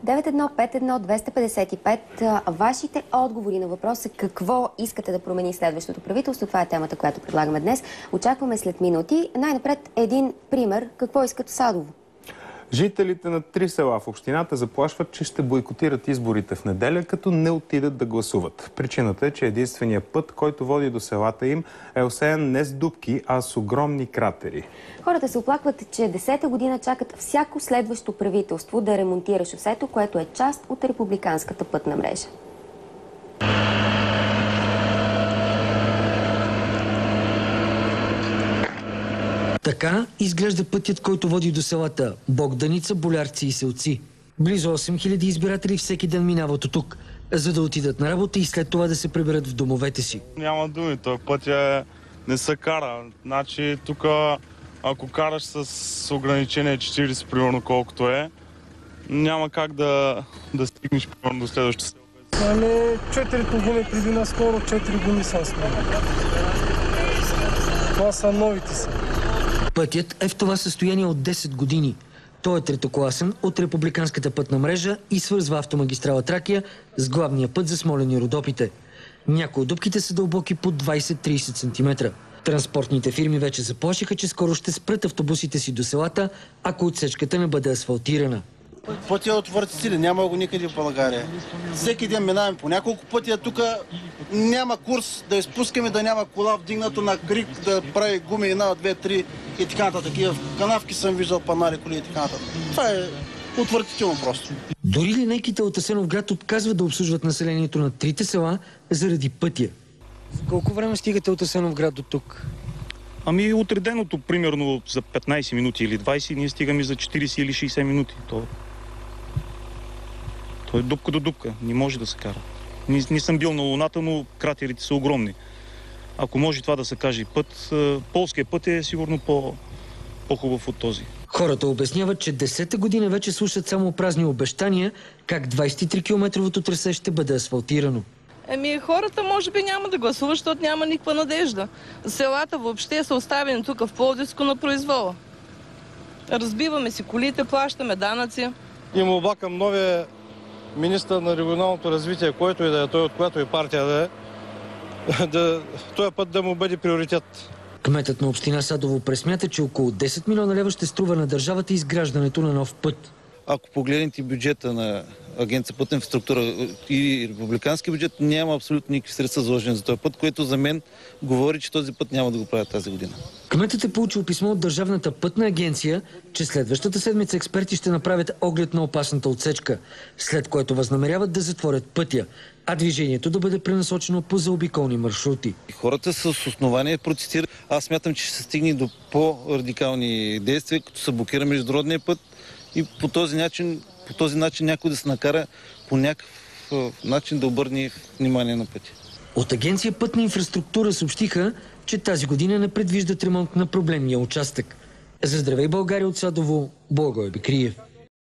9151255. Вашите отговори на въпроса какво искате да промени следващото правителство. Това е темата, която предлагаме днес. Очакваме след минути. Най-напред един пример. Какво искат в Садово? Жителите на 3 села в общината заплашват, че ще бойкотират изборите в неделя, като не отидат да гласуват. Причината е, че единственият път, който води до селата им, е осеян не с дупки, а с огромни кратери. Хората се оплакват, че 10-та година чакат всяко следващо правителство да ремонтира шосето, което е част от републиканската пътна мрежа. Така изглежда пътят, който води до селата Богданица, Болярци и Селци. Близо 8000 избиратели всеки ден минават от тук, за да отидат на работа и след това да се приберат в домовете си. Няма думи, този пътя не се кара. Значи тук, ако караш с ограничение 40, примерно колкото е, няма как да стигнеш примерно до следващото село. 4 години преди наскоро, 4 години съм сменил. Това са новите си. Пътят е в това състояние от 10 години. Той е третокласен от републиканската пътна мрежа и свързва автомагистрала Тракия с главния път за Смолян и Родопите. Някои от дупките са дълбоки по 20-30 см. Транспортните фирми вече заплашиха, че скоро ще спрат автобусите си до селата, ако отсечката не бъде асфалтирана. Пътя от Въртицили, няма го никъде в България. Всеки ден минаваме по няколко пътя. Тук няма курс да изпускаме, да няма кола вдигната на крик, да прави гуми 1, 2, 3 и така нататък. В канавки съм виждал панари коли и така нататък. Това е отвратително просто. Дори линейките от Асеновград отказват да обслужват населението на 3 села заради пътя. Колко време стигате от Асеновград до тук? Ами отреденото, примерно за 15 минути или 20, ние стигаме за 40 или 60 минути. То е дупка до дупка, не може да се кара. Не съм бил на Луната, но кратерите са огромни. Ако може това да се каже път, полският път е сигурно по-хубав от този. Хората обясняват, че 10-та година вече слушат само празни обещания, как 23-километровото трасе ще бъде асфалтирано. Хората може би няма да гласуват, защото няма никаква надежда. Селата въобще са оставени тук в Пловдивско на произвола. Разбиваме си колите, плащаме данъци. И молба към новия министър на регионалното развитие, който и да е той, от която и партия да е, този път да му бъде приоритет. Кметът на община Садово пресмята, че около 10 милиона лева ще струва на държавата изграждането на нов път. Ако погледнете бюджета на Агенция пътна инфраструктура и републикански бюджет, няма абсолютно никакви средства заложени за този път, което за мен говори, че този път няма да го правят тази година. Кметът е получил писмо от Държавната пътна агенция, че следващата седмица експерти ще направят оглед на опасната отсечка, след което възнамеряват да затворят пътя, а движението да бъде пренасочено по заобиколни маршрути. Хората с основание протестират. Аз смятам, че ще се стигне до по-радикални действия, като се блокира международния път и по този начин някой да се накара по някакъв начин да обърне внимание на пътя. От Агенция пътна инфраструктура съобщиха, че тази година не предвиждат ремонт на проблемния участък. За Здравей България от Садово, Благой Бекриев.